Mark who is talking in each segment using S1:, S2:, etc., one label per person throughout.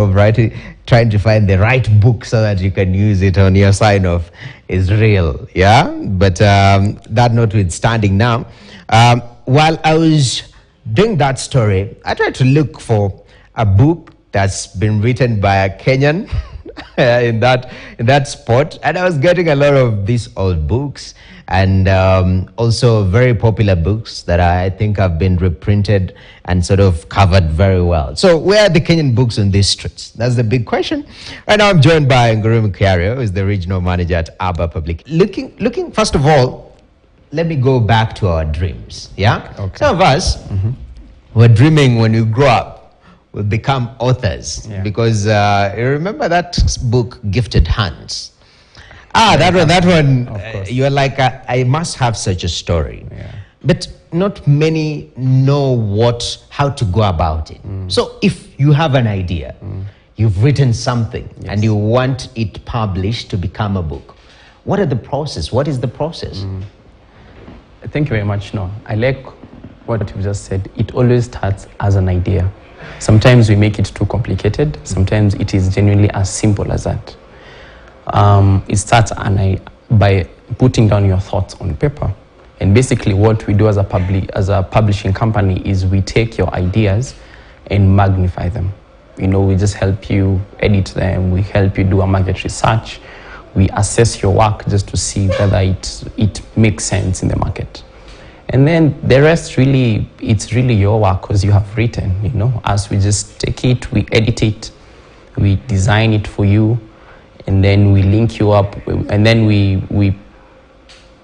S1: of writing, trying to find the right book so that you can use it on your sign off is real. Yeah. But that notwithstanding, now, while I was doing that story, I tried to look for a book that's been written by a Kenyan in that spot, and I was getting a lot of these old books and also very popular books that I think have been reprinted and sort of covered very well. So where are the Kenyan books on these streets? That's the big question. Right now I'm joined by Ngurumo Kiario, who is the regional manager at Aba Public. Looking first of all, let me go back to our dreams. Yeah? Okay. Some of us were dreaming when we grow up will become authors, because you remember that book, Gifted Hands? That one, you're like, I must have such a story. Yeah. But not many know how to go about it. So if you have an idea, you've written something, and you want it published to become a book, what is the process?
S2: Thank you very much. No, I like what you just said. It always starts as an idea. Sometimes we make it too complicated. Sometimes it is genuinely as simple as that. It starts by putting down your thoughts on paper. And basically what we do as a publishing company is we take your ideas and magnify them. You know, we just help you edit them. We help you do a market research. We assess your work just to see whether it makes sense in the market. And then the rest it's really your work because you have written, you know. As we just take it, we edit it, we design it for you, and then we link you up, and then we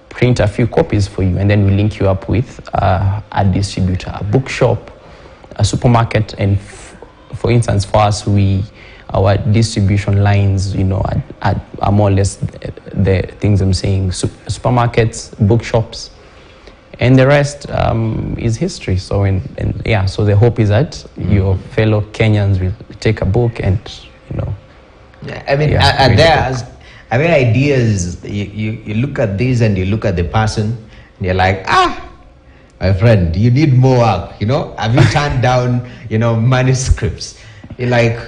S2: print a few copies for you, and then we link you up with a distributor, a bookshop, a supermarket, and for instance, for us, our distribution lines, you know, are more or less the things I'm saying, supermarkets, bookshops, and the rest is history. So so the hope is that your fellow Kenyans will take a book and, you know.
S1: I mean, are there ideas, you look at this and you look at the person and you're like, my friend, you need more work, you know? Have you turned down, you know, manuscripts? You're like,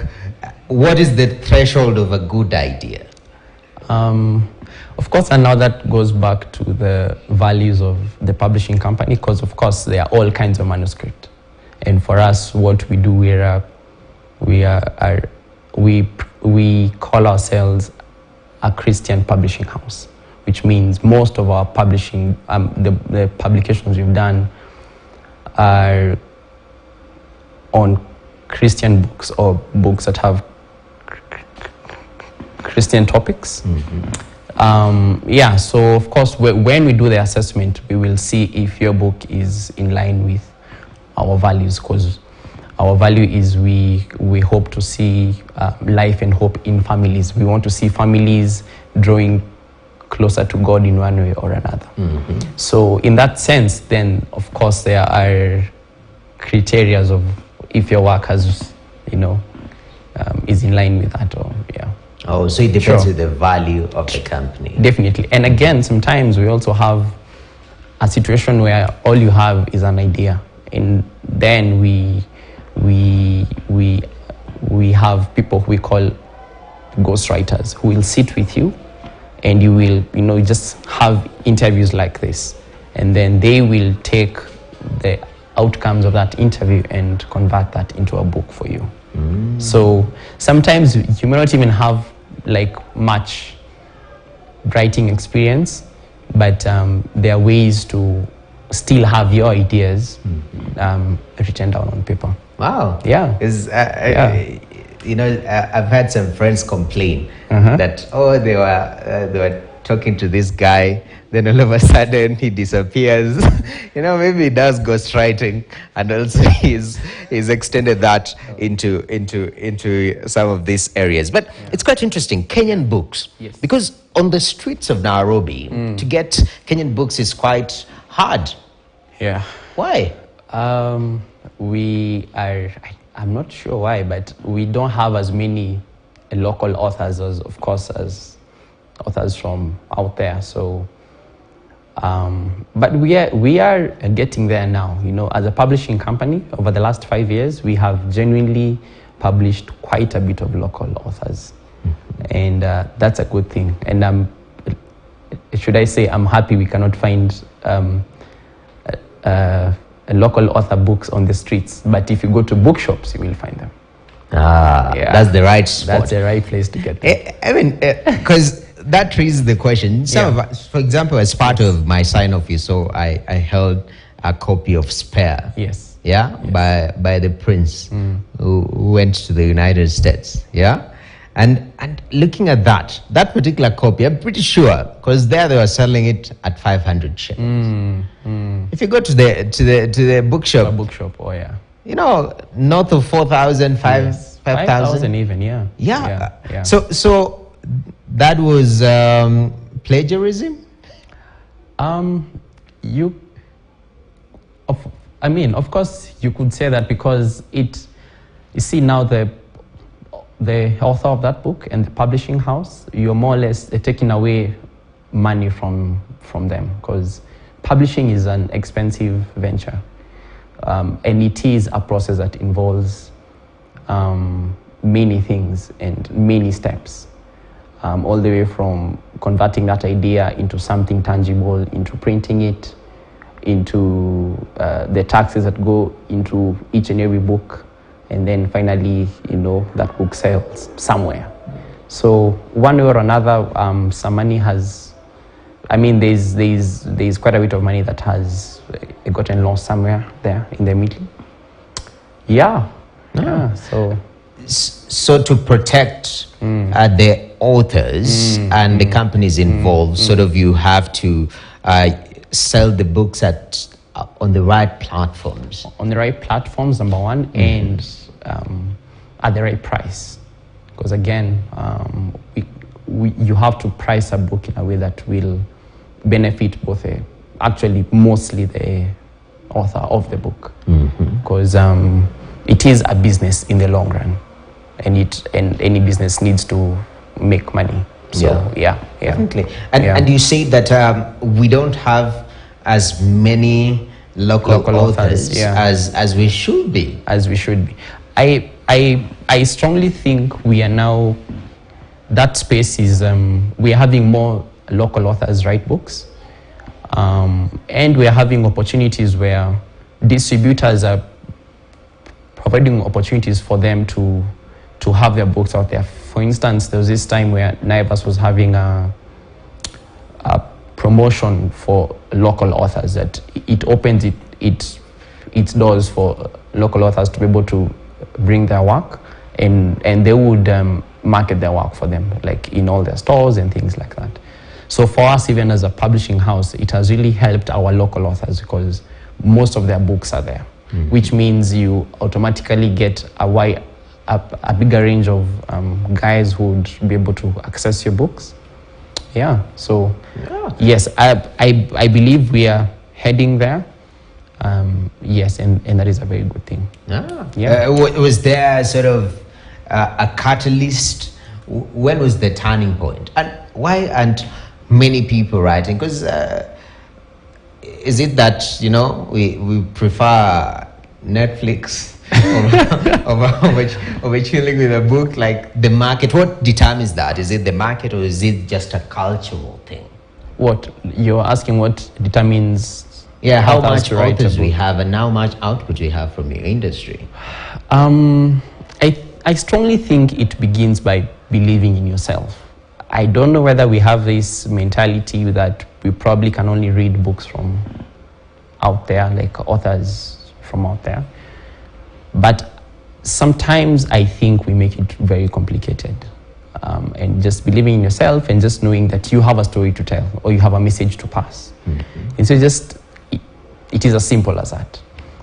S1: what is the threshold of a good idea?
S2: Of course, and now that goes back to the values of the publishing company, because of course there are all kinds of manuscript. And for us, what we do, we call ourselves a Christian publishing house, which means most of our publishing, the publications we've done are on Christian books or books that have Christian topics. So of course, when we do the assessment, we will see if your book is in line with our values, because our value is we hope to see life and hope in families. We want to see families drawing closer to God in one way or another. So in that sense, then of course there are criteria of if your work has, you know, is in line with that, or
S1: Oh, so it depends on the value of the company.
S2: Definitely. And again, sometimes we also have a situation where all you have is an idea, and then we have people who we call ghostwriters who will sit with you, and you will, you know, just have interviews like this, and then they will take the outcomes of that interview and convert that into a book for you. So sometimes you may not even have like much writing experience, but there are ways to still have your ideas written down on paper.
S1: Wow.
S2: Yeah.
S1: You know, I've had some friends complain that, they were talking to this guy, then all of a sudden he disappears. You know, maybe he does ghostwriting, and also he's extended that into some of these areas. But it's quite interesting, Kenyan books, because on the streets of Nairobi, to get Kenyan books is quite hard.
S2: Yeah.
S1: Why?
S2: I'm not sure why, but we don't have as many local authors as authors from out there. So, but we are getting there now. You know, as a publishing company, over the last 5 years, we have genuinely published quite a bit of local authors, and that's a good thing. And should I say, I'm happy we cannot find local author books on the streets, but if you go to bookshops, you will find them.
S1: That's the right spot.
S2: That's the right place to get them.
S1: I mean, because that raises the question. Some of us, for example, as part of my sign-off, you saw I held a copy of Spare.
S2: Yes.
S1: Yeah, yes. by the Prince, who went to the United States. Yeah, and looking at that particular copy, I'm pretty sure, because there they were selling it at 500 shillings. If you go to the bookshop,
S2: Oh yeah,
S1: you know, north of 4,000, 5,000
S2: even. Yeah.
S1: So that was plagiarism.
S2: Of course, you could say that, because you see now the author of that book and the publishing house, you're more or less taking away money from them, because publishing is an expensive venture, and it is a process that involves many things and many steps, all the way from converting that idea into something tangible, into printing it, into the taxes that go into each and every book, and then finally, that book sells somewhere. So one way or another, some money has, there's quite a bit of money that has gotten lost somewhere there in the middle.
S1: So to protect the authors and the companies involved, sort of, you have to sell the books on the right platforms.
S2: On the right platforms, number one, and at the right price. Because again, you have to price a book in a way that will benefit both, mostly the author of the book. Because it is a business in the long run, and any business needs to make money. So
S1: definitely. And you say that we don't have as many local authors as we should be.
S2: I strongly think we are now, that space is, we are having more local authors write books, and we are having opportunities where distributors are providing opportunities for them to have their books out there. For instance, there was this time where Naivas was having a promotion for local authors, that it opens its doors for local authors to be able to bring their work, and they would market their work for them, like in all their stores and things like that. So for us, even as a publishing house, it has really helped our local authors, because most of their books are there, which means you automatically get a bigger range of guys who would be able to access your books. Yes, I believe we are heading there. Yes, and that is a very good thing.
S1: Was there sort of a catalyst? When was the turning point? And why aren't many people writing? Because is it that, we prefer Netflix over chilling with a book? Like the market, what determines that? Is it the market, or is it just a cultural thing?
S2: What you're asking, what determines
S1: how much authors we have and how much output we have from your industry?
S2: I strongly think it begins by believing in yourself. I don't know whether we have this mentality that we probably can only read books from out there, like authors from out there. But sometimes I think we make it very complicated. And just believing in yourself and just knowing that you have a story to tell or you have a message to pass. And so it is as simple as that.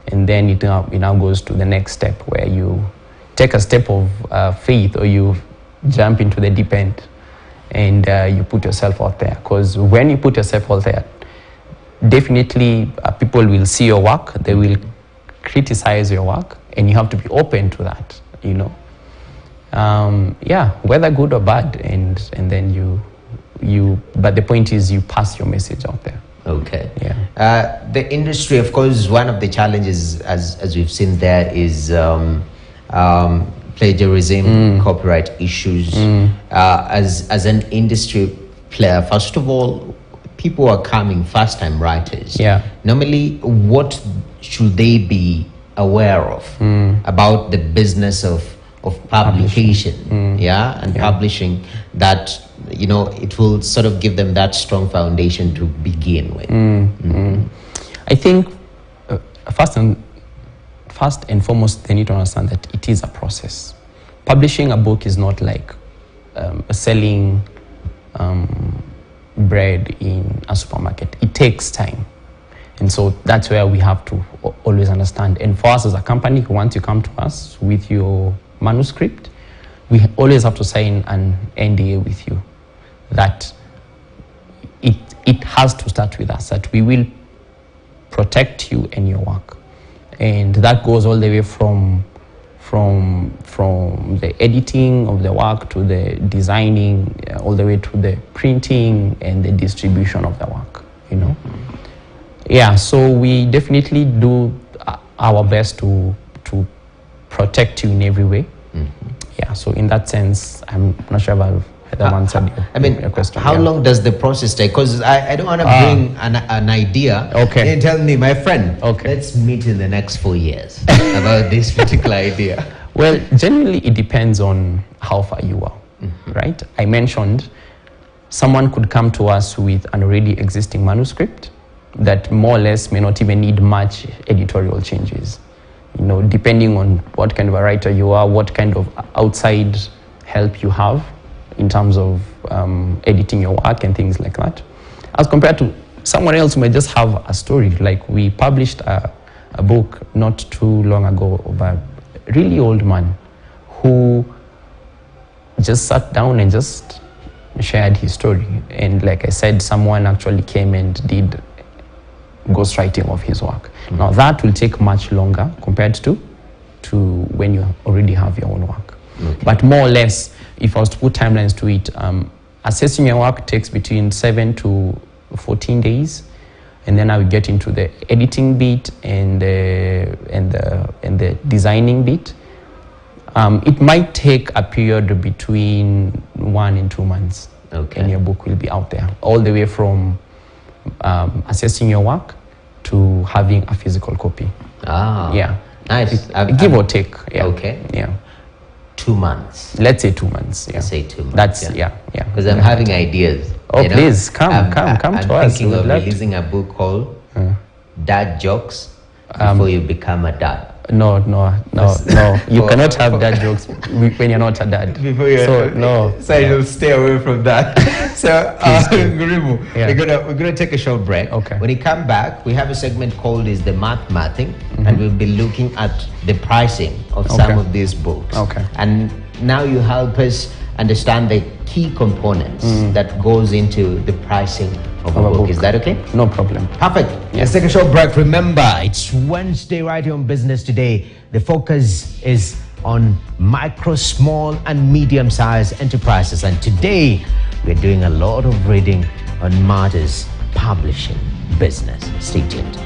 S2: And then it now goes to the next step, where you take a step of faith, or you jump into the deep end and you put yourself out there. Because when you put yourself out there, definitely people will see your work, they will criticize your work, and you have to be open to that, whether good or bad, and then you but the point is you pass your message out there.
S1: Okay. The industry, of course, one of the challenges, as we've seen there, is plagiarism, copyright issues. As an industry player, first of all, people are coming first-time writers.
S2: Yeah.
S1: Normally, what should they be aware of about the business of publication, and publishing, that it will sort of give them that strong foundation to begin with?
S2: I think first and foremost, they need to understand that it is a process. Publishing a book is not like selling bread in a supermarket. It takes time. And so that's where we have to always understand. And for us as a company, once you come to us with your manuscript, we always have to sign an NDA with you that it has to start with us, that we will protect you and your work. And that goes all the way from the editing of the work to the designing, all the way to the printing and the distribution of the work, Yeah, so we definitely do our best to protect you in every way. Yeah, so in that sense, I'm not sure if I've answered your question.
S1: How long does the process take? Because I don't want to bring an idea and tell me, my friend, let's meet in the next 4 years about this particular idea.
S2: Well, generally, it depends on how far you are, right? I mentioned someone could come to us with an already existing manuscript that more or less may not even need much editorial changes. Depending on what kind of a writer you are, what kind of outside help you have in terms of editing your work and things like that, as compared to someone else who may just have a story. Like we published a book not too long ago of a really old man who just sat down and just shared his story. And like I said, someone actually came and did ghostwriting of his work. Now that will take much longer compared to when you already have your own work. But more or less, if I was to put timelines to it, assessing your work takes between 7 to 14 days, and then I will get into the editing bit and the designing bit. It might take a period between 1 and 2 months, and your book will be out there, all the way from assessing your work to having a physical copy. Yeah.
S1: Nice.
S2: Give or take. Yeah.
S1: Okay.
S2: Yeah.
S1: 2 months.
S2: Let's say 2 months. Yeah.
S1: Let's say 2 months.
S2: That's yeah.
S1: Because I'm having ideas.
S2: Oh, please come to us.
S1: I'm thinking of releasing a book called Dad Jokes Before You Become a Dad.
S2: No. You cannot have dad jokes when you're not a dad.
S1: So you'll stay away from that. So, Ngurimu, we're gonna take a short break.
S2: Okay.
S1: When we come back, we have a segment called "Is the Mathing," and we'll be looking at the pricing of some of these books.
S2: Okay.
S1: And now you help us understand the key components that goes into the pricing of a book. Is that okay?
S2: No problem.
S1: Perfect. Let's take a short break. Remember, it's Wednesday right here on Business Today. The focus is on micro, small, and medium-sized enterprises. And today, we're doing a lot of reading on Martyrs Publishing business. Stay tuned.